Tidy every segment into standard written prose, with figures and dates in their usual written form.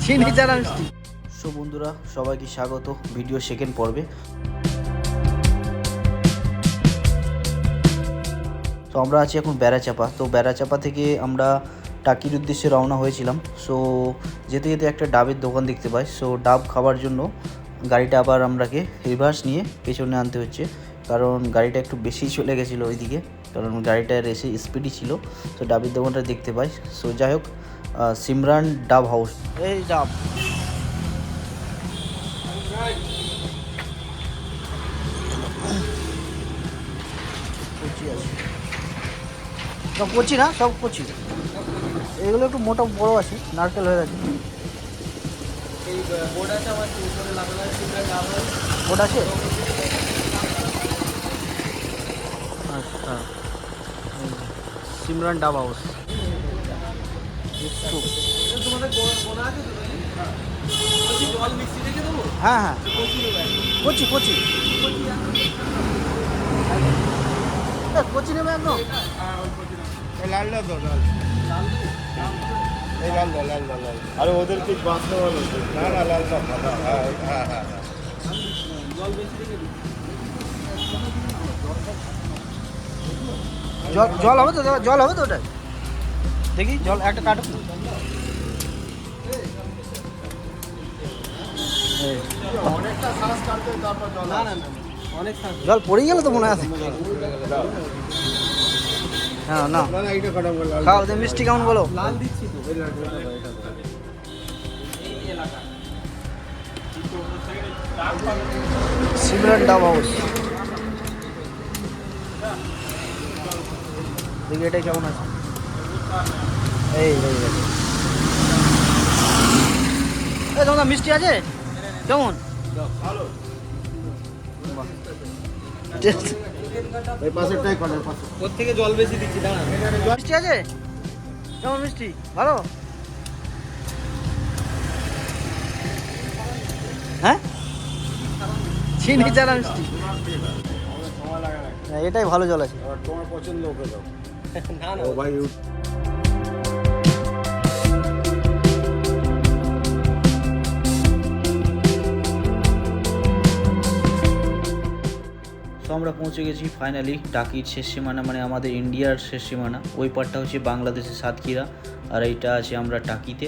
চিনি ছাড়া মিষ্টি। সো বন্ধুরা, সবাইকে স্বাগত ভিডিও সেকেন্ড পর্বে। তো আমরা আছি এখন বেড়াচাপা। তো বেড়াচাপা থেকে আমরা টাকির উদ্দেশ্যে রওনা হয়েছিলাম। সো যেতে যেতে একটা ডাবের দোকান দেখতে পাই। সো ডাব খাওয়ার জন্য গাড়িটা আবার আমরাকে রিভার্স নিয়ে পেছনে আনতে হচ্ছে, কারণ গাড়িটা একটু বেশি চলে গেছিলো ওইদিকে, কারণ গাড়িটা রেসে স্পিডই ছিল। তো ডাবের দোকানটা দেখতে পাই। সো যাই হোক, সিমরান ডাব হাউস। এই ডাব কচি আছে, সব কচি না, সব কচি। এগুলো একটু মোটা বড় আছে, নারকেল হয়ে গেছে। বোর্ড আছে, আচ্ছা। সিমরান ডাব হাউস। হ্যাঁ হ্যাঁ, কচি কচি কচি নেবে একদম। লাল লাল দাও, লাল এই লাল দাও, লাল দাও, লাল। আরে ওদের ঠিক বাঁচতে ভালো। না না, লাল দাও, ভালো। হ্যাঁ হ্যাঁ হ্যাঁ। জল হবে তো, জল হবে তো ওটা? দেখি জল একটা কাটো। অনেকটা শ্বাস কাটতে, তারপর জল। না না না, অনেক শ্বাস। জল পড়েই গেল তো মনে আছে। হ্যাঁ না, না এইটা কাটাও, লাল খাও। মিষ্টি কেমন বলো? লাল দিচ্ছি তো। এই লাল এটা সিমরান ডাব হাউস। দেখি এটাই কেমন আছে। এই তোমার মিষ্টি আছে কেমন? এই পাশেরটাই কাটাও, পাশে। ওর থেকে জল বেশি দিচ্ছি, দাঁড়া। মিষ্টি আছে কেমন? মিষ্টি ভালো? হ্যাঁ, চিনি ছাড়া মিষ্টি। হ্যাঁ, এটাই ভালো জল আছে। আর তোমার পছন্দ ওকে দাও। না না, ও ভাই, তো আমরা পৌঁছে গেছি ফাইনালি টাকির শেষ সীমানা, মানে আমাদের ইন্ডিয়ার শেষ সীমানা। ওই পারটা হচ্ছে বাংলাদেশের সাতক্ষীরা, আর এইটা আছে আমরা টাকিতে।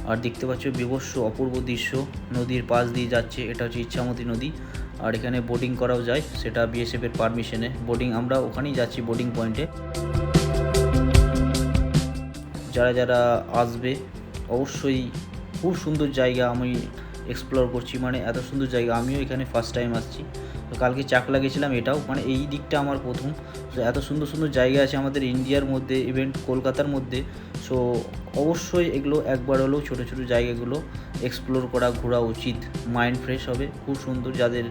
আর দেখতে পাচ্ছ বিভৎস অপূর্ব দৃশ্য, নদীর পাশ দিয়ে যাচ্ছে। এটা হচ্ছে ইচ্ছামতি নদী, আর এখানে বোটিং করাও যায়, সেটা বিএসএফের পারমিশনে। বোটিং আমরা ওখানেই যাচ্ছি, বোটিং পয়েন্টে। যারা যারা আসবে অবশ্যই, খুব সুন্দর জায়গা। আমি এক্সপ্লোর করছি, মানে এত সুন্দর জায়গা, আমিও এখানে ফার্স্ট টাইম আসছি। তো কালকে চাকলা গেছিলাম, এটাও মানে এই দিকটা আমার প্রথম। তো এত সুন্দর সুন্দর জায়গা আছে আমাদের ইন্ডিয়ার মধ্যে, ইভেন কলকাতার মধ্যে। সো অবশ্যই এগুলো একবার হলেও ছোটো ছোটো জায়গাগুলো এক্সপ্লোর করা, ঘোরা উচিত। মাইন্ড ফ্রেশ হবে, খুব সুন্দর। যাদের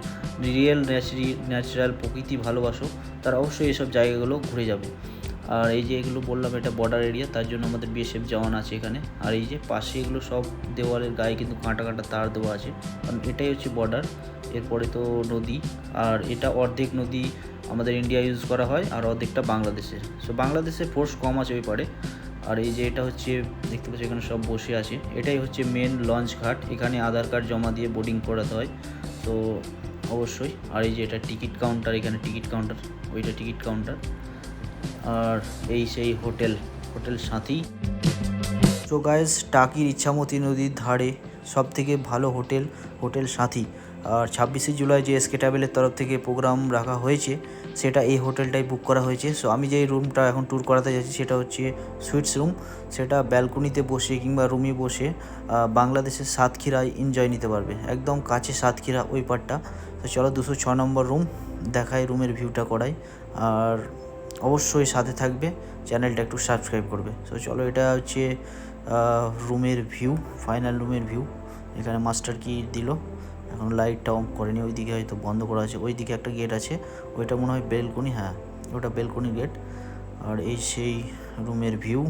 রিয়েল ন্যাচারাল প্রকৃতি ভালোবাসো, তারা অবশ্যই এসব জায়গাগুলো ঘুরে যাবে। আর এই যে এগুলো বললাম, এটা বর্ডার এরিয়া, তার জন্য আমাদের বিএসএফ জওয়ান আছে এখানে। আর এই যে পাশে এগুলো সব দেওয়ালের গায়ে কিন্তু কাঁটা কাঁটা তার দেওয়া আছে, কারণ এটাই হচ্ছে বর্ডার। এরপরে তো নদী, আর এটা অর্ধেক নদী আমাদের ইন্ডিয়া ইউজ করা হয়, আর অর্ধেকটা বাংলাদেশের। সো বাংলাদেশে ফোর্স কম আছে ওই পারে। আর এই যে এটা হচ্ছে, দেখতে পাচ্ছি এখানে সব বসে আছে। এটাই হচ্ছে মেন লঞ্চ ঘাট, এখানে আধার কার্ড জমা দিয়ে বোর্ডিং করাতে হয়। তো অবশ্যই। আর এই যে এটা টিকিট কাউন্টার, এখানে টিকিট কাউন্টার, ওইটা টিকিট কাউন্টার। আর এই সেই হোটেল সাথী। সো গাইস, টাকির ইচ্ছামতি নদীর ধারে সবথেকে ভালো হোটেল সাথী। আর 26শে জুলাই যে এসকে ট্রাভেলের তরফ থেকে প্রোগ্রাম রাখা হয়েছে, সেটা এই হোটেলটাই বুক করা হয়েছে। সো আমি যে রুমটা এখন ট্যুর করাতে যাচ্ছি, সেটা হচ্ছে সুইটস রুম। সেটা ব্যালকনিতে বসে কিংবা রুমে বসে বাংলাদেশের সাতক্ষীরায় এনজয় নিতে পারবে, একদম কাছে সাতক্ষীরা ওই পারটা। তো চলো 206 নম্বর রুম দেখায়, রুমের ভিউটা করাই। আর অবশ্যই সাথে থাকবে, চ্যানেলটা একটু সাবস্ক্রাইব করবে। সো চলো, এটা হচ্ছে রুমের ভিউ, ফাইনাল রুমের ভিউ। এখানে মাস্টার কি দিল, এখন লাইটটা অন করেনি, ওইদিকে হয়তো বন্ধ করা আছে। ওইদিকে একটা গেট আছে, ওইটা মনে হয় বেলকনি। হ্যাঁ, ওটা বেলকনি গেট। আর এই সেই রুমের ভিউ।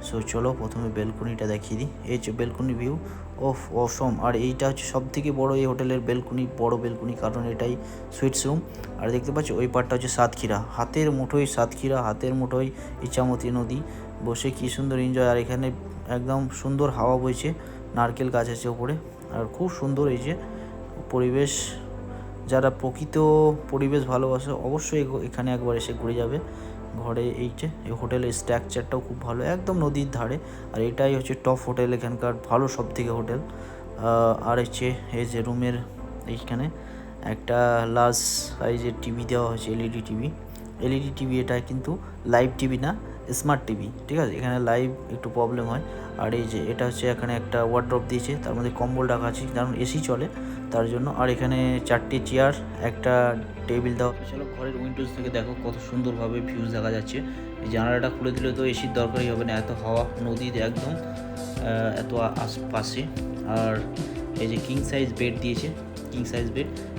সো চলো প্রথমে বেলকনিটা দেখিয়ে দিই। এই যে বেলকনি ভিউ, অফ অসম। আর এইটা হচ্ছে সবথেকে বড় এই হোটেলের বেলকনি, বড় বেলকনি, কারণ এটাই সুইটস রুম। আর দেখতে পাচ্ছি ওই পারটা হচ্ছে সাতক্ষীরা, হাতের মুঠোই সাতক্ষীরা, হাতের মুঠোই ইচ্ছামতি নদী। বসে কি সুন্দর এনজয়। আর এখানে একদম সুন্দর হাওয়া বইছে, নারকেল গাছ আছে ওপরে। আর খুব সুন্দর এই যে পরিবেশ, যারা প্রকৃত পরিবেশ ভালোবাসে অবশ্যই এখানে একবার এসে ঘুরে যাবে। ঘরে এই যে এই হোটেলের স্ট্রাকচারটাও খুব ভালো, একদম নদীর ধারে। আর এটাই হচ্ছে টপ হোটেল এখানকার, ভালো সব থেকে হোটেল। আর হচ্ছে এই যে রুমের এইখানে একটা লার্জ সাইজের টিভি দেওয়া হয়েছে, এলইডি টিভি। এটা কিন্তু লাইভ টিভি না, স্মার্ট টিভি, ঠিক আছে। এখানে লাইভ একটু প্রবলেম হয়। আর এই যে এটা হচ্ছে এখানে একটা ওয়ার্ড্রপ দিয়েছে, তার মধ্যে কম্বল রাখা আছে, কারণ এসি চলে তার জন্য। আর এখানে 4টি চেয়ার, একটা টেবিল দেওয়া। চলো ঘরের উইন্ডোজ থেকে দেখো কত সুন্দরভাবে ভিউজ দেখা যাচ্ছে। এই জানালাটা খুলে দিলে তো এসির দরকারই হবে না, এত হাওয়া, নদীর একদম এত আশপাশে। আর এই যে কিং সাইজ বেড দিয়েছে,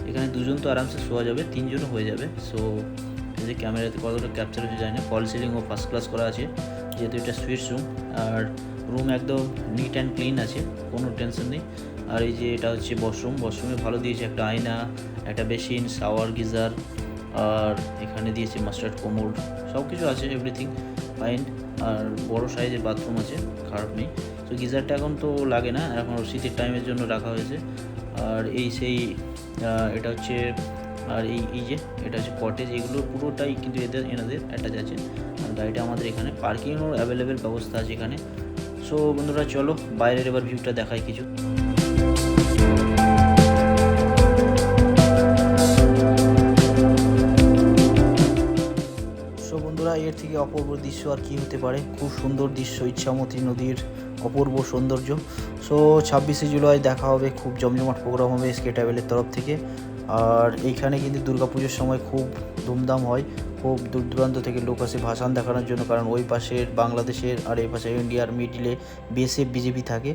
এখানে 2জন তো আরামসে শোয়া যাবে, 3জনও হয়ে যাবে। সো এই যে ক্যামেরাতে কতটা ক্যাপচার হচ্ছে জানি না। ফল সিলিংও ফার্স্ট ক্লাস করা আছে, যেহেতু এটা সুইটস রুম। আর রুম একদম নিট অ্যান্ড ক্লিন আছে, কোনো টেনশন নেই। আর এই যে এটা হচ্ছে ওয়াশরুমে ভালো দিয়েছে, একটা আয়না, একটা বেসিন, শাওয়ার, গিজার। আর এখানে দিয়েছে মাস্টার্ড কোমোড, সব কিছু আছে, এভরিথিং ফাইন। আর বড় সাইজের বাথরুম আছে, খারাপ নেই। তো গিজারটা এখন তো লাগে না, এখন শীতের টাইমের জন্য রাখা হয়েছে। আর এই সেই এটা হচ্ছে, আর এই যে এটা হচ্ছে কটেজ, এগুলো পুরোটাই কিন্তু এনাদের অ্যাটাচ আছে। আর গাড়িটা আমাদের এখানে পার্কিংও অ্যাভেলেবেল ব্যবস্থা আছে এখানে। সো বন্ধুরা চলো বাইরের এবার ভিউটা দেখাই কিছু। সো বন্ধুরা এর থেকে অপূর্ব দৃশ্য আর কি হতে পারে, খুব সুন্দর দৃশ্য, ইচ্ছামতি নদীর অপূর্ব সৌন্দর্য। সো 26শে জুলাই দেখা হবে, খুব জমজমাট প্রোগ্রাম হবে এসকে ট্রাভেলের তরফ থেকে। আর এইখানে কিন্তু দুর্গাপুজোর সময় খুব ধুমধাম হয়, খুব দূর দূরান্ত থেকে লোক আসে ভাসান দেখানোর জন্য, কারণ ওই পাশের বাংলাদেশের আর এই পাশে ইন্ডিয়ার মিডিলে বিএসএফ বিজেপি থাকে।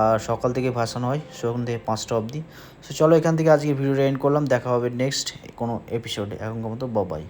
আর সকাল থেকে ভাসান হয়, সকাল থেকে 5টা অবধি। সো চলো এখান থেকে আজকে ভিডিওটা এন্ড করলাম, দেখা হবে নেক্সট কোনো এপিসোডে। এখনকার মতো বাই।